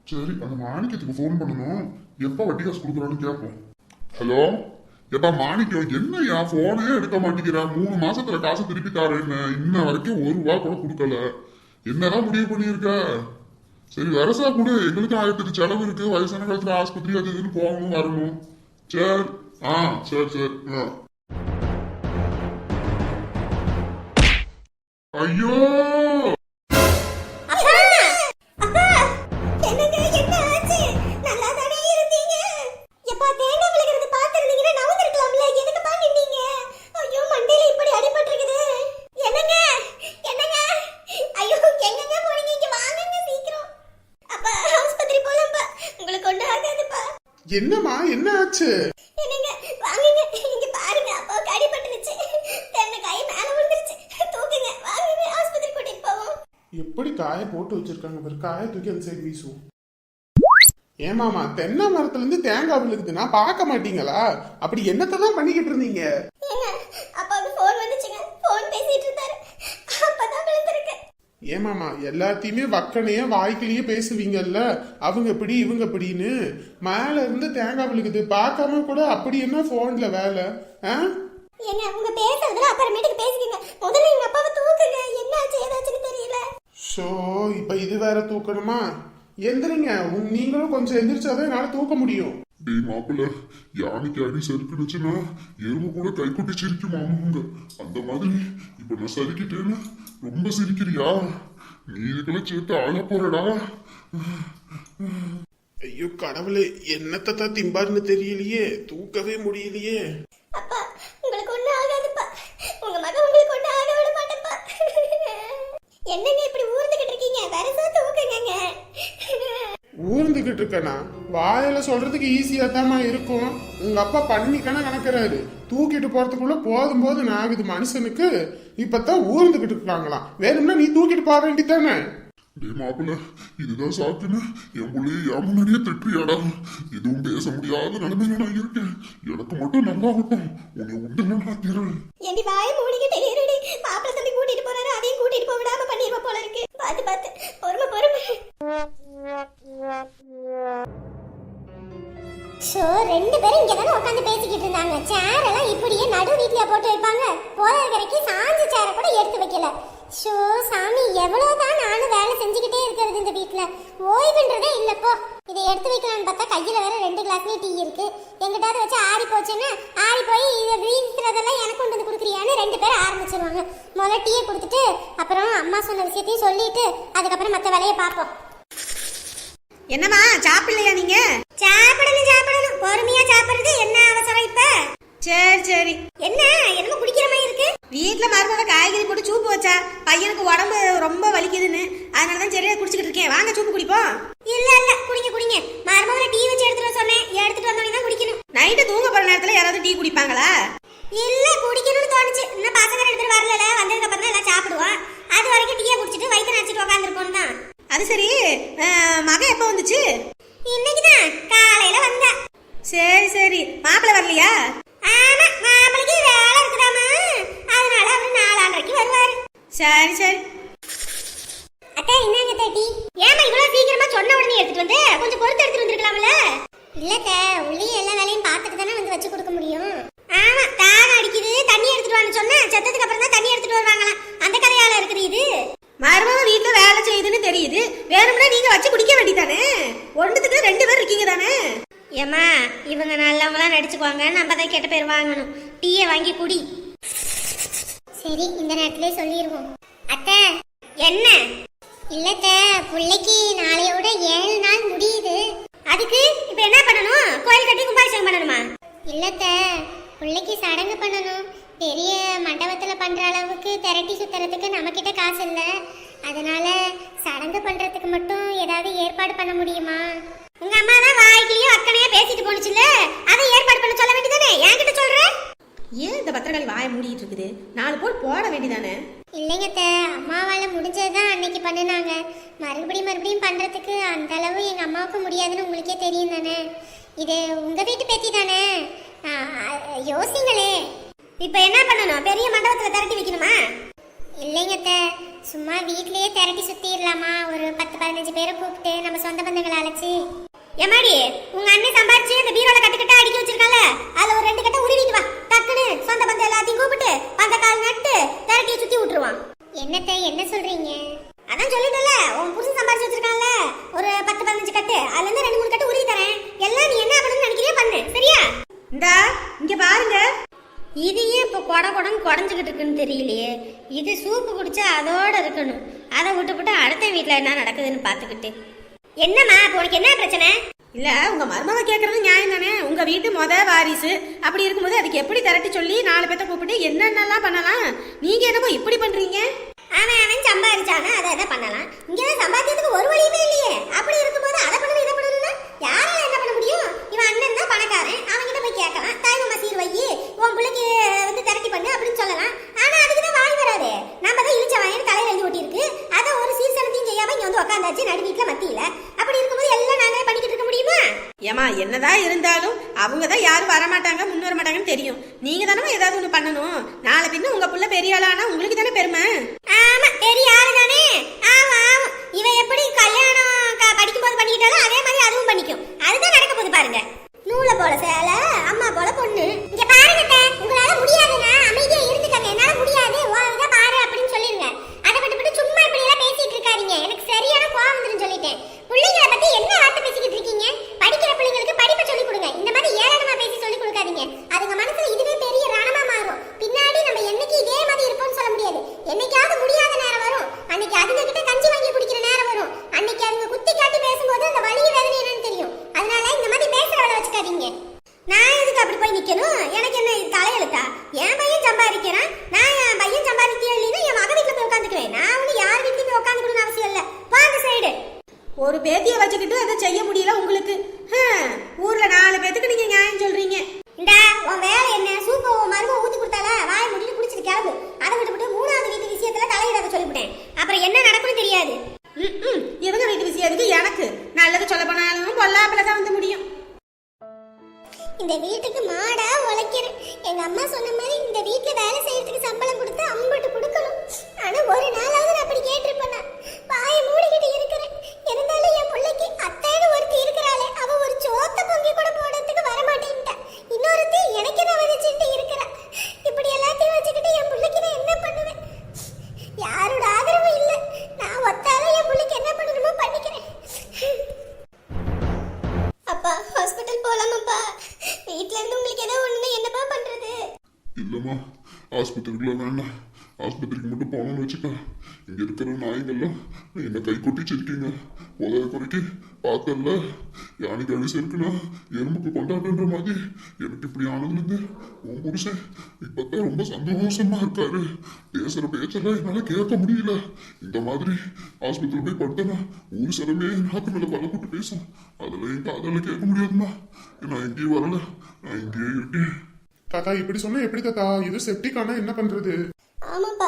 சரி, அந்த மாணிக்கத்துக்கு ஃபோன் பண்ணணும். எப்ப வட்டி காசு கொடுக்குறான்னு கேட்போம். ஹலோ, எப்பா மாணிக்கம், என்னையா போனே எடுக்க மாட்டேங்கிற? 3 மாசத்துல காசு திருப்பி தாரேன்னு இன்ன வரைக்கும் 1 ரூபா கூட கொடுக்கல. என்னதான் முடிவு பண்ணியிருக்க? சரி வரசா கொடு, எங்களுக்கு 1000 செலவு இருக்கு. வயசான காலத்துல ஆஸ்பத்திரி அது இதுன்னு போகணும் வரணும். சரி. சரி சரி. ஐயோ என்னம்மா, என்ன ஆச்சு? எப்படி காய போட்டு வச்சிருக்காங்க பாரு. காய தூக்கி அந்த சைடு வீசுவோம். ஏமாமா, தென்னை மரத்துல இருந்து தேங்காய் விழுகுதுன்னா பார்க்க மாட்டீங்களா? அப்படி என்னத்தான் பண்ணிக்கிட்டு இருந்தீங்க? ஏமாமா, எல்லாத்தையுமே வக்கனையே வாய்க்கிலேயே பேசுவீங்கல்ல. அவங்க இப்படி இவங்க இப்படின்னு. மேல இருந்து தேங்காய் விழுகுது பார்க்காம கூட அப்படி என்ன போன்ல வேலை? இப்ப இது வேற தூக்கணுமா? எந்திரிங்க, நீங்களும் கொஞ்சம் எந்திரிச்சாதான் என்னால தூக்க முடியும். டேய் மாப்பிள்ள, யானைக்கு அடி சறுக்குனுச்சுன்னா எறும்பு கூட கைக்குட்டி சிரிக்கும் மாமுங்க. அந்த மாதிரி இப்ப நான் சறுக்கிட்டேன்னு ரொம்ப சிரிக்கிறியா? நீ இதுக்கெல்லாம் சேர்த்து ஆள போறடா. ஐயோ கடவுளே, என்னத்தான் திம்பாருன்னு தெரியலையே, தூக்கவே முடியலையே. ஊர்ந்துகிட்டு இருக்கனா? வாயில சொல்றதுக்கு ஈஸியா தாமா இருக்கும். உங்க அப்பா பண்ணிக்கனா கணக்குறாரு. தூக்கிட்டு போறதுக்குள்ள போதும் போது ஆகுது மனுஷனுக்கு. இப்பதான் ஊர்ந்துகிட்டு இருக்காங்களாம். வேணும்னா நீ தூக்கிட்டு போக வேண்டித்தானே? டே மாப்பிள்ள, இதுதான் சாக்குன்னு என் பிள்ளைய என் முன்னாடியே திட்டுறியாடா? எதுவும் பேச முடியாத நிலைமையில நான் இருக்கேன். எனக்கு மட்டும் நல்லா ஆகட்டும். உன்னை உண்டு நான் தீரேன். கூட்டிட்டு போறாரு, அதையும் கூட்டிட்டு போக விடாம பண்ணிருப்ப போல இருக்கு. பாத்து பாத்து பொறுமை. ஷோ, 2 பேரும் இங்க தானே உட்காந்து பேசிக்கிட்டு இருந்தாங்க. சேர் எல்லாம் இப்படியே நடு வீட்லயா போட்டு வைப்பாங்க? போற வரைக்கும் சாஞ்ச சேரை கூட எடுத்து வைக்கல. ஷோ சாமி, எவ்வளவுதான் நானும் வேலை செஞ்சுக்கிட்டே இருக்கிறது இந்த வீட்டுல. ஓய்வுன்றதே இல்லப்போ. இதை எடுத்து வைக்கலாம்னு பார்த்தா கையில வேற 2 கிளாஸ்லயும் டீ இருக்கு. எங்கிட்டாவது வச்சு ஆறி போச்சுன்னா ஆறி போய் இதை வீசுறதெல்லாம் எனக்கு கொண்டு வந்து கொடுக்குறியான்னு 2 பேரும் ஆரம்பிச்சிருவாங்க. முதல்ல டீயை கொடுத்துட்டு அப்புறம் அம்மா சொன்ன விஷயத்தையும் சொல்லிட்டு அதுக்கப்புறம் மற்ற வேலையை பார்ப்போம். என்னம்மா, சாப்பிடலையா நீங்க? சாப்பிடணும் பொறுமையா சாப்பிடுறது என்ன அவசரம் இப்ப? சரி. என்னமோ குடிக்கிற மாதிரி இருக்கு. வீட்டுல மருமக காய்கறி போட்டு சூப்பு வச்சா. பையனுக்கு உடம்பு ரொம்ப வலிக்குதுன்னு அதனாலதான் சரியா குடிச்சுக்கிட்டு இருக்கேன். வாங்க சூப்பு குடிப்போம். இல்ல குடிங்க. மருமகளை டீ வச்சு எடுத்துட்டு சொன்னேன். எடுத்துட்டு வந்தோடனே தான் குடிக்கணும். நைட்டு தூங்க போற நேரத்துல யாராவது டீ குடிப்பாங்களா? இல்ல, குடிக்கணும்னு தோணுச்சு. இன்னும் பசங்க 2 பேர் வரல. வந்ததுக்கு அப்புறம் தான் எல்லாம் சாப்பிடுவோம். அது வரைக்கும் டீயை குடிச்சிட்டு வயிற்று நினைச்சிட்டு உட்காந்துருப்போம் தான். அது சரி, மக எப்ப வந்துச்சு? இன்னைக்குதான் காலையில வந்தா. சரி. மாப்பிள்ளை வரலையா? ஆமா, மாப்பிளைக்கு வேலை இருக்குதாமா. அதனால அவரு 4:30க்கு வருவாரு. சரி. அக்கா, என்னங்க டீ? ஏமா இவ்வளவு சீக்கிரமா சொன்ன உடனே எடுத்துட்டு வந்து கொஞ்சம் பொறுத்து எடுத்துட்டு வந்திருக்கலாம்ல? இல்லக்க, உள்ளே எல்லா வேலையும் பார்த்துட்டு தானே வந்து வச்சு கொடுக்க முடியும். ஆமா, தாகம் அடிக்குது, தண்ணி எடுத்துட்டு வான்னு சொன்னா செத்ததுக்கு அப்புறம் தான் தண்ணி எடுத்துட்டு வருவாங்களாம். அந்த கதையால இருக்குது இது. மருமக வீட்டுல வேலை செய்யுதுன்னு தெரியுது. வேணும்னா நீங்க வச்சு குடிக்க வேண்டியதானே? ஒன்றுத்துக்கு 2 பேர் இருக்கீங்க தானே? ஏமா, இவங்க நல்லவங்களாம் நடிச்சுக்குவாங்க. நம்ம தான் கெட்ட பேர் வாங்கணும். டீயை வாங்கி குடி. சரி, இந்த நேரத்திலே சொல்லிடுவோம். அத்தை, என்ன? இல்லத்த, பிள்ளைக்கு நாளையோட 7 நாள் முடியுது. அதுக்கு இப்ப என்ன பண்ணணும்? கோயில் கட்டி கும்பாபிஷேகம் பண்ணணுமா? இல்லத்த, பிள்ளைக்கு சடங்கு பண்ணணும். பெரிய மண்டபத்துல பண்ற அளவுக்கு திரட்டி சுத்துறதுக்கு நம்ம கிட்ட காசு இல்ல. அதனால சடங்கு பண்றதுக்கு மட்டும் ஏதாவது ஏற்பாடு பண்ண முடியுமா? உங்க அம்மா தான் வாய்க்கிலேயே அக்கனையே பேசிட்டு போனுச்சுல்ல, அதை ஏற்பாடு பண்ண சொல்ல வேண்டியதானே? என்கிட்ட சொல்ற? ஏன் இந்த பத்திரக்காளி வாயை மூடிட்டு இருக்குது? 4 போல் போட வேண்டியதானே? இல்லைங்க, அம்மாவால முடிஞ்சதுதான் அன்னைக்கு பண்ணினாங்க. மறுபடியும் பண்றதுக்கு அந்த அளவு எங்க அம்மாவுக்கு முடியாதுன்னு உங்களுக்கே தெரியும் தானே. இது உங்க வீட்டு பேத்தி தானே, யோசிங்களே. இப்ப என்ன பண்ணணும்? பெரிய மண்டபத்துல திரட்டி வைக்கணுமா? இல்லைங்க அத்தை, சும்மா வீட்லயே திரட்டி சுத்திடலாமா? ஒரு 10-15 பேரை கூப்பிட்டு நம்ம சொந்த பந்தங்களை அழைச்சி. ஏமாடி, உங்க அண்ணன் சம்பாரிச்சு அந்த பீரோல கட்டுக்கட்டா அடுக்கி வச்சிருக்கால, அதுல ஒரு 2 கட்டை உருவிட்டு வா. டக்குன்னு சொந்த பந்தம் எல்லாத்தையும் கூப்பிட்டு அந்த கால் நட்டு திரட்டியை சுத்தி விட்டுருவான். என்னத்தை என்ன சொல்றீங்க? அதான் சொல்லிட்டல, உன் புருஷன் சம்பாரிச்சு வச்சிருக்கான்ல ஒரு 10-15 கட்டு, அதுல இருந்து 2-3 கட்டு உருவி தரேன். எல்லாம் நீ என்ன பண்ணணும்னு நினைக்கிறியோ பண்ணு, சரியா? இந்தா இங்க பாருங்க. இது ஏன் இப்போ கொடன்னு குடஞ்சிக்கிட்டு இருக்குன்னு தெரியலையே. இது சூப்பு குடிச்சா அதோட இருக்கணும். அதை விட்டுவிட்டு அடுத்த வீட்டில் என்ன நடக்குதுன்னு பார்த்துக்கிட்டு. என்னம்மா இப்போ உனக்கு என்ன பிரச்சனை? இல்ல உங்க மருமக கேக்குறது நியாயம் தானே. உங்க வீட்டு வாரிசு அப்படி இருக்கும்போது அதுக்கு எப்படி திரட்டி சொல்லி 4 பேத்த கூப்பிட்டு என்னென்னலாம் பண்ணலாம். நீங்க என்னமோ இப்படி பண்றீங்க? அவன் சம்பாதிச்சானா அதை பண்ணலாம். இங்கதான் சம்பாதிக்கிறதுக்கு ஒரு வழியுமே இல்லையே. அப்படி இருக்கும்போது அதை பண்ணணும் இதை பண்ணணும்னா யாரால என்ன பண்ண முடியும்? இவன் அண்ணன் தான் பணக்காரன், அவன்கிட்ட போய் கேட்கலாம். தாய்மாமா சீர் வை, உன் பிள்ளைக்கு வந்து திரட்டி பண்ணு அப்படின்னு சொல்லலாம். ஆனா அதுக்குதான் வாய் வராது. நம்ம தான் இழிச்ச வாயின்னு தலையில எழுதி ஓட்டி இருக்கு. அதை ஒரு சீர்சனத்தையும் செய்யாம இங்க வந்து உட்காந்தாச்சு நடு வீட்டுல மத்தியில. அப்படி இருக்கும்போது எல்லாம் நாங்களே பண்ணிக்கிட்டு இருக்க முடியுமா? ஏமா என்னதான் இருந்தாலும் அவங்க தான் யாரும் வரமாட்டாங்க முன் வர மாட்டாங்கன்னு தெரியும். நீங்க தானே ஏதாவது ஒண்ணு பண்ணணும். நாளை பின்ன உங்க புள்ள பெரிய ஆளானா உங்களுக்கு தானே பெருமை. ஆமா பெரிய ஆளு தானே. ஆமா ஆமா, இவன் எப்படி கல்யாணம் படிக்கும் போது பண்ணிக்கிட்டாலும் அதே மாதிரி அதுவும் பண்ணிக்கும். அதுதான் நடக்க போகுது பாருங்க. நூலை போல சேலை, அம்மா போல பொண்ணு. இங்க பாருங்க, உங்களால முடியாதுன்னா அமைதியா இருந்துக்கங்க. என்னால முடியாது, இதை பாரு அப்படின்னு சொல்லிருங்க. அதை விட்டு சும்மா இப்படி எல்லாம் பேசிட்டு இருக்காதீங்க. எனக்கு சரியான கோவம் வந்துரும் சொல்லிட்டேன். பிள்ளைங்களை பத்தி என்ன வார்த்தை பேசிக்கிட்டு இருக்கீங்க? படிக்கிற பிள்ளைங்களுக்கு படிப்பை சொல்லி கொடுங்க. இந்த மாதிரி ஏளனமா பேசி சொல்லி கொடுக்காதீங்க. அதுங்க மனசுல இதுவே பெரிய ரணமா மாறும். பின்னாடி நம்ம என்னைக்கு இதே மாதிரி இருப்போம்னு சொல்ல முடியாது. என்னைக்காவது முடியாத நேரம் வரும். அன்னைக்கு அதுங்க கிட்ட கஞ்சி வாங்கி குடிக்கிற நேரம் வரும். அன்னைக்கு அதுங்க குத்தி காட்டி பேசும்போது அந்த வலி வேதனை என்னன்னு தெரியும். அதனால இந்த மாதிரி பேசுற வேலை வச்சுக்காதீங்க. நான் எதுக்கு அப்படி போய் நிக்கணும்? எனக்கு என்ன இது தலையெழுத்தா? என் பையன் சம்பாதிக்கிறான், நான் என் பையன் சம்பாதிக்கே இல்லைன்னா என் மக வீட்டுல போய் உட்காந்துக்குவேன். நான் ஒண்ணு யார் வீட்லயும் போய் உட்காந்துக்கணும்னு அவசியம் இல்ல. வாங்க சைடு. ஒரு பேத்திய வச்சுக்கிட்டு அதை செய்ய முடியல உங்களுக்கு. ஊர்ல 4 பேத்துக்கு நீங்க நியாயம் சொல்றீங்க. இந்தா உன் வேலை என்ன? சூப்பை உன் மருமக ஊத்தி கொடுத்தால வாயை முடிட்டு குடிச்சிட்டு கிளம்பு. அதை விட்டுவிட்டு 3வது வீட்டு விஷயத்துல தலையிடாத சொல்லிவிட்டேன். அப்புறம் என்ன நடக்கும்னு தெரியாது. இவங்க வீட்டு விஷயத்துக்கு எனக்கு நல்லது சொல்ல போனாலும் பொல்லாப்பிலதான் வந்து முடியும். இந்த வீட்டுக்கு மாடா உழைக்கிறேன். எங்க அம்மா சொன்ன மாதிரி இந்த வீட்டுல வேலை செய்யறதுக்கு சம்பளம் கொடுத்து அம்பட்டு கொடுக்கணும். ஆனா ஒரு நாளாவது நான் அப்படி கேட்டிருப்பேன். வாயை மூடிக்கிட்டு இருக்கிறேன். இருந்தாலும் என் பிள்ளைக்கு அத்தைன்னு ஒருத்தி இருக்கிறாளே, அவ ஒரு சோத்த பொங்கி கூட போடுறதுக்கு வரமாட்டேன்ட்டா. இன்னொருத்தி எனக்கு என்ன வச்சுட்டு இருக்கிறா. இப்படி எல்லாத்தையும் வச்சுக்கிட்டு என் பிள்ளைக்கு நான் என்ன பண்ணுவேன்? யாரோட ஆதரவும் இல்லை. நான் ஒத்தால என் பிள்ளைக்கு என்ன பண்ணணுமோ பண்ணிக்கிறேன். அப்பா ஹாஸ்பிட்டல் போலாமாப்பா? வீட்ல இருந்து உங்களுக்கு ஏதோ ஒண்ணு என்னப்பா பண்றது? இல்லம்மா, ஆஸ்பத்திரிக்குள்ள வேண்டாம். ஆஸ்பத்திரிக்கு மட்டும் போகணும்னு வச்சுக்க. இங்க இருக்கிற நாய்கள்லாம் என்ன கை கொட்டி சிரிக்கீங்க. உதவி குறைக்கு பார்த்தல யானைக்கு அழிசு இருக்குன்னா எறும்புக்கு கொண்டாடுன்ற மாதிரி எனக்கு இப்படி ஆனதுலேருந்து உன் புருஷன் இப்பதான் ரொம்ப சந்தோஷமா இருக்காரு. பேசுற பேச்செல்லாம் என்னால கேட்க முடியல. இந்த மாதிரி ஆஸ்பத்திரி போய் படுத்தனா ஊர் சிறமே நாக்கு மேல பல போட்டு பேசும். அதெல்லாம் என் காதல கேட்க முடியாதுமா. நான் எங்கேயும் வரல, நான் இங்கேயே இருக்கேன். தாத்தா இப்படி சொன்னா எப்படி தாத்தா? இது செப்டிக் ஆனா என்ன பண்றது? ஆமாப்பா,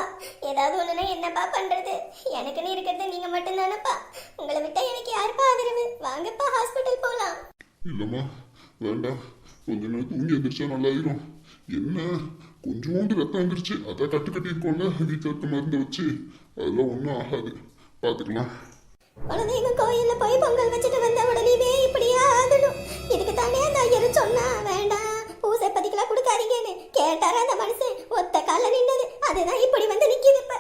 ஏதாவது ஒண்ணுனா என்னப்பா பண்றது? எனக்குன்னு இருக்கிறது நீங்க மட்டும்தானப்பா. உங்களை விட்டா எனக்கு யாருப்பா ஆதரவு? வாங்கப்பா ஹாஸ்பிட்டல் போலாம். இல்லம்மா வேண்டாம், கொஞ்ச நேரம் தூங்கி எந்திரிச்சா நல்லாயிரும். என்ன கொஞ்சோண்டு ரத்தம் வந்துருச்சு, அதான் கட்டி இருக்கோம்ல வீட்டில் இருக்க மருந்து வச்சு, அதெல்லாம் ஒன்றும் ஆகாது, பார்த்துக்கலாம். குலதெய்வ கோயில்ல போய் பொங்கல் வச்சுட்டு வந்த உடனே இப்படியா ஆகணும்? இதுக்கு தானே அந்த ஐயரும் சொன்னா வேண்டாம் பூசை பதிக்கலாம் கொடுக்காதீங்கன்னு. கேட்டாரா அந்த மனுஷன்? ஒத்த கால நின்னது, அதுதான் இப்படி வந்து நிக்கிது. இப்ப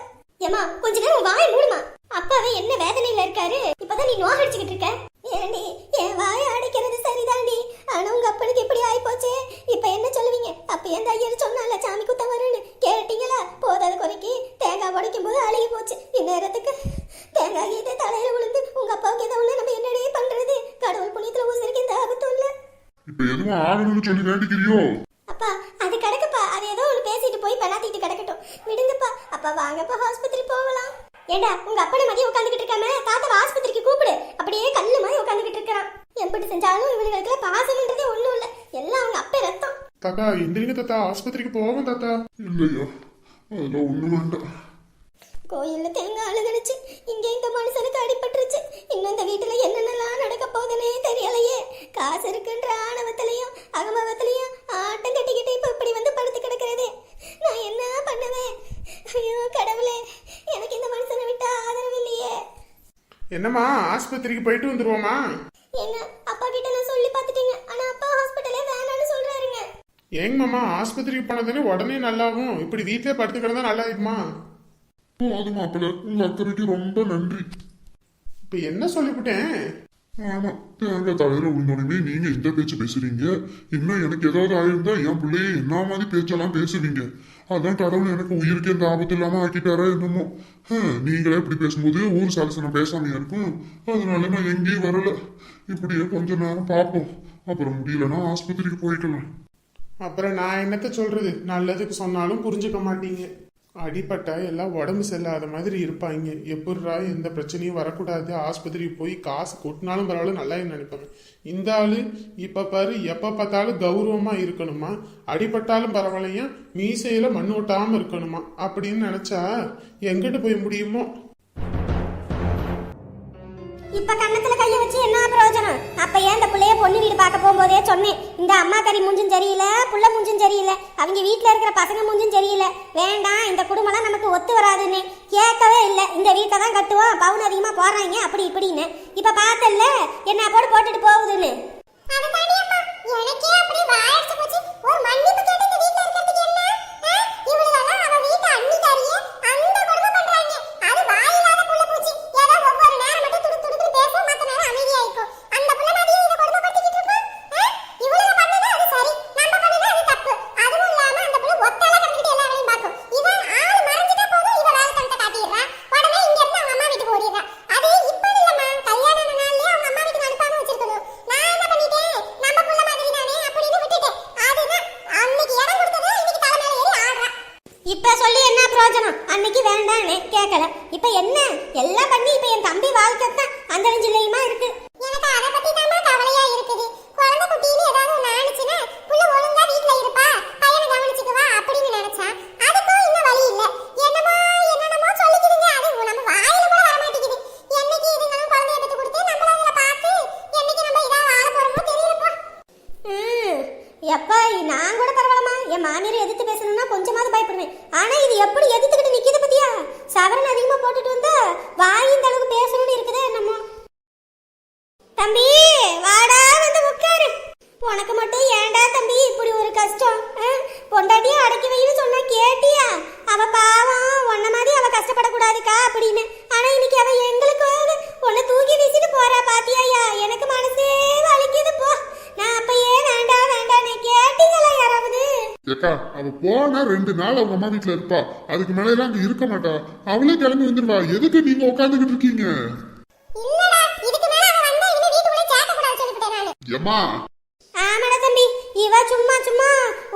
ஏமா கொஞ்ச நேரம் வாய் மூடுமா. அப்பாவே என்ன வேதனையில இருக்காரு, இப்பதான் நீ நோய் அடிச்சுக்கிட்டு இருக்க. ஏண்டி என் வாயை அடைக்கிறது சரிதாண்டி, ஆனா உங்க அப்பனுக்கு இப்படி ஆயி போச்சே. இப்ப என்ன சொல்லுவீங்க? அப்ப எந்த ஐயர் சொன்னால சாமி குத்த வரும்னு கேட்டீங்களா? போதாத குறைக்கு தேங்காய் உடைக்கும் போது அழுகி போச்சு. இந்நேரத்துக்கு தேங்காய் கீதை தலையில விழுந்து உங்க அப்பாவுக்கு ஏதோ ஒண்ணு நம்ம என்னடே பண்றது? கடவுள் புண்ணியத்துல ஊசருக்கு இந்த ஆபத்து இல்ல. இப்ப எதுவும் ஆகணும்னு சொல்லி வேண்டிக்கிறியோ? அப்பா அது கிடக்குப்பா, அது ஏதோ ஒண்ணு பேசிட்டு போய் பலாத்திட்டு கிடக்கட்டும், விடுங்கப்பா. அப்பா வாங்கப்பா ஹாஸ்பத்திரி போகலாம். ஏண்டா உங்க அப்பனை மதியம் உட்காந்துக்கிட்டு இருக்காம தாத்தா ஆஸ்பத்திரிக்கு கூப்பிடு. அப்படியே கல்லு மாதிரி உட்காந்துக்கிட்டு இருக்கிறான். எப்படி செஞ்சாலும் இவங்களுக்கு பாசம்ன்றதே ஒண்ணும் இல்ல, எல்லாம் அவங்க அப்பே ரத்தம். தாத்தா எந்திரிங்க தாத்தா, ஆஸ்பத்திரிக்கு போவோம் தாத்தா. இல்லையா, அதெல்லாம் ஒண்ணு வேண்டாம். கோயில்ல தேங்காய் அழுதுடுச்சு, இங்க இந்த மனுஷனுக்கு அடிபட்டுருச்சு. இன்னும் இந்த வீட்டுல என்னென்னலாம் நடக்க போகுதுன்னே தெரியலையே. காசு இருக்குன்ற ஆணவத்திலையும் அகமவத்திலையும் ஆட்டம் கட்டிக்கிட்டு இப்ப இப்படி வந்து படுத்து கிடக்கிறதே. நான் என்ன பண்ணுவேன்? ஐயோ கடவுளே, என்னம்மா ஆஸ்பத்திரிக்கு போயிட்டு வந்துருவோமா? எங்க அப்பா கிட்ட நான் சொல்லி பார்த்துட்டேங்க, ஆனா அப்பா ஹாஸ்பிடலே வேணாம்னு சொல்றாருங்க. ஏங்கம்மா ஆஸ்பத்திரிக்கு போனதுன்னு உடனே நல்லாவும் இப்படி வீட்டிலே படுத்து கிடந்தா நல்லா இருக்குமா? போதும் மாப்பிள்ள, உங்க அக்கறைக்கு ரொம்ப நன்றி. இப்ப என்ன சொல்லிவிட்டேன்? ஆமா, தேங்காய் தலையில விழுந்தோடனே நீங்க இந்த பேச்சு பேசுறீங்க. இன்னும் எனக்கு ஏதாவது ஆயிருந்தா என் பிள்ளைய என்ன மாதிரி பேச்செல்லாம் பேசுவீங்க. அதான் கடவுள் எனக்கு உயிருக்கு எந்த ஆபத்து இல்லாம ஆக்கிட்டாரா என்னமோ. நீங்களே இப்படி பேசும்போது ஊர் சாலசனம் பேசாமையா இருக்கும். அதனால நான் எங்கேயும் வரல. இப்படியே கொஞ்ச நேரம் பார்ப்போம், அப்புறம் முடியலன்னா ஆஸ்பத்திரிக்கு போய்க்கலாம். அப்புறம் நான் என்னத்த சொல்றது? நல்லதுக்கு சொன்னாலும் புரிஞ்சுக்க மாட்டீங்க. அடிப்பட்டா எல்லாம் உடம்பு சரியில்லாத மாதிரி இருப்பாங்க. எப்படிரா எந்த பிரச்சனையும் வரக்கூடாது, ஆஸ்பத்திரிக்கு போய் காசு கொட்டினாலும் பரவாயில்ல நல்லா நினைப்பாங்க. இந்த ஆளு இப்ப பாரு, எப்ப பார்த்தாலும் கௌரவமா இருக்கணுமா, அடிபட்டாலும் பரவாயில்லையா மீசையில மண் ஓட்டாம இருக்கணுமா அப்படின்னு நினைச்சா எங்கிட்டு போய் முடியுமோ? இப்ப கண்ணத்துல கைய வச்சு என்ன பிரயோஜனம்? அப்ப ஏன் இந்த பிள்ளைய பொண்ணு வீடு பார்க்க போகும்போதே சொன்னேன், இந்த அம்மா கறி மூஞ்சும் சரியில்லை, புள்ள மூஞ்சும் சரியில்லை, அவங்க வீட்டுல இருக்கிற பசங்க மூஞ்சும் சரியில்லை, வேண்டாம் இந்த குடும்பம்லாம் நமக்கு ஒத்து வராதுன்னு. கேட்கவே இல்லை. இந்த வீட்டை தான் கட்டுவோம், பவுன் அதிகமா போடுறாங்க அப்படி இப்படின்னு. இப்ப பார்த்தல என்ன போட்டு போட்டுட்டு போகுதுன்னு. இப்ப சொல்லி என்ன பிரயோஜனம்? அன்னைக்கு வேண்டான்னு கேட்கல, இப்ப என்ன எல்லாம் பண்ணி இப்ப என் தம்பி வாழ்க்கை தான் அந்த நெஞ்சிலையுமா இருக்கு. எனக்கு அத பத்தி தான் கவலையா இருக்குது. குழந்தை குட்டின்னு ஏதாவது ஒண்ணு ஆனிச்சுனா புள்ள ஒழுங்கா வீட்ல இருப்பா, பையனை கவனிச்சுக்குவா அப்படின்னு நினைச்சா அதுக்கும் இன்னும் வழி இல்ல. என்னமோ சொல்லிக்கிறீங்க, அது நம்ம வாயில கூட வர மாட்டேங்குது. என்னைக்கு இதுங்களும் குழந்தைய பெத்து கொடுத்து நம்மள அதுல பார்த்து என்னைக்கு நம்ம இதா வாழ போறோமோ தெரியலப்பா. எப்பா நான் கூட பரவாயில்லமா, என் மாமியார் எதிர்த்து பேசணும்னா கொஞ்சமாவது பயப்படுவேன். ஆனா இது எப்படி எதிர்த்துக்கிட்டு நிக்குது பத்தியா? சவரன் அதிகமா போட்டுட்டு வந்தா வாய் இந்த அளவுக்கு பேசணும்னு இருக்குதே என்னமோ. தம்பி வாடா வந்து உட்காரு. உனக்கு மட்டும் ஏன்டா தம்பி இப்படி ஒரு கஷ்டம்? பொண்டாட்டிய அடக்கி வைன்னு சொன்னா கேட்டியா? அவ பாவம் உன்ன மாதிரி அவ கஷ்டப்படக்கூடாதுக்கா அப்படின்னு. ஆனா இன்னைக்கு அவ எங்களுக்கு உன்னை தூக்கி வீசிட்டு போறா பாத்தியாயா? எனக்கு மனசே வலிக்குது போ. நான் அப்பயே வேண்டாம் வேண்டான்னு கேட்டீங்களா யாராவது? ஏக்கா, அவ போனா 2 நாள் அவங்க அம்மா வீட்டுல இருப்பா, அதுக்கு மேல எல்லாம் அங்க இருக்க மாட்டா. அவளே கிளம்பி வந்துருவா. எதுக்கு நீங்க உட்காந்துக்கிட்டு இருக்கீங்க? இல்லடா, இதுக்கு மேல அவ வந்தா இனிமே வீட்டுக்குள்ள கேட்க கூடாது சொல்லிட்டேன் நானு. ஏம்மா, ஆமாடா தம்பி, இவ சும்மா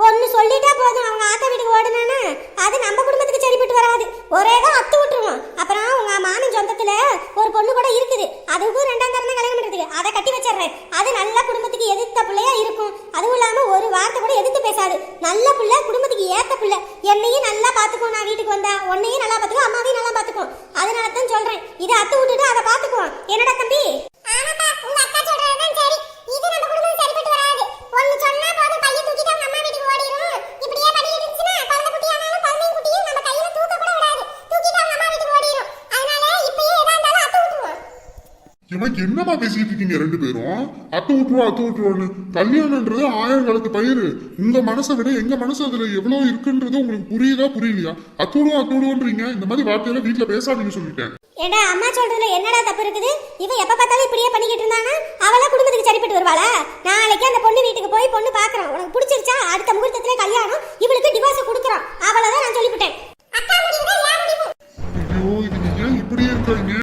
ஒன்னு சொல்லிட்டா போதும் அவங்க ஆத்தா வீட்டுக்கு ஓடுனானா அது நம்ம குடும்பத்துக்கு சரிப்பட்டு வராது. ஒரே தான் அத்து விட்டுருவோம். அப்புறம் உங்க மாமன் சொந்தத்துல ஒரு பொண்ணு கூட இருக்குது, அதுக்கும் 2ஆம் தரம் கல்யாணம் பண்றதுக்கு. அதை கட்டி வச்சிடுறேன். அது நல்ல குடும்பத்துக்கு எதிர்த்த பிள்ளையா இருக்கும். அதுவும் இல்லாம ஒரு வார்த்தை கூட எதிர்த்து பேசாது. நல்ல பிள்ளை, குடும்பத்துக்கு ஏத்த பிள்ளை. என்னையும் நல்லா பாத்துக்கும், நான் வீட்டுக்கு வந்தா உன்னையும் நல்லா பாத்துக்கும், அம்மாவையும் நல்லா பாத்துக்கும். அதனால தான் சொல்றேன், இதை அத்து விட்டுட்டு அதை பாத்துக்குவோம். என்னடா தம்பி? ஆமாப்பா, உங்க அக்கா சொல்றதுதான் சரி. இது நம்ம குடும்பம் சரிப்பட்டு வராது. ஒன்னு சொன்னா போதும் பைய தூக்கிட்டு அவங்க அம்மா வீட்டுக்கு ஓடிரும். இப்படியே பண்ணிட்டு இருந்துச்சுன்னா குழந்தை குட்டியானாலும் குழந்தையும் குட்டியும் நம்ம கையில தூக்க கூட விடாது. தூக்கிட்டு அவங்க அம்மா வீட்டுக்கு ஓடிரும். அதனால இப்பயே ஏதா இருந்தாலும் அத்து விட்டுருவோம். இவன் என்னமா பேசிட்டு இருக்கீங்க 2 பேரும்? அத்து விட்டுருவோன்னு. கல்யாணம்ன்றது 1000 காலத்து பயிர். உங்க மனசை விட எங்க மனசு அதுல எவ்வளவு இருக்குன்றது உங்களுக்கு புரியுதா புரியலையா? அத்துடுவோன்றீங்க. இந்த மாதிரி வார்த்தையில வீட்டுல பேசாதீங்க சொல்லிட்டேன். ஏடா, அம்மா சொல்றதுல என்னடா தப்பு இருக்குது? இவ எப்ப பார்த்தாலும் இப்படியே பண்ணிக்கிட்டு இருந்தானா அவளா குடும்பத்துக்கு சரிப்பட்டு வருவாளா? நாளைக்கு அந்த பொண்ணு வீட்டுக்கு போய் பொண்ணு பாக்குறோம், உனக்கு பிடிச்சிருச்சா அடுத்த முகூர்த்தத்திலே கல்யாணம், இவளுக்கு டிவோர்ஸ்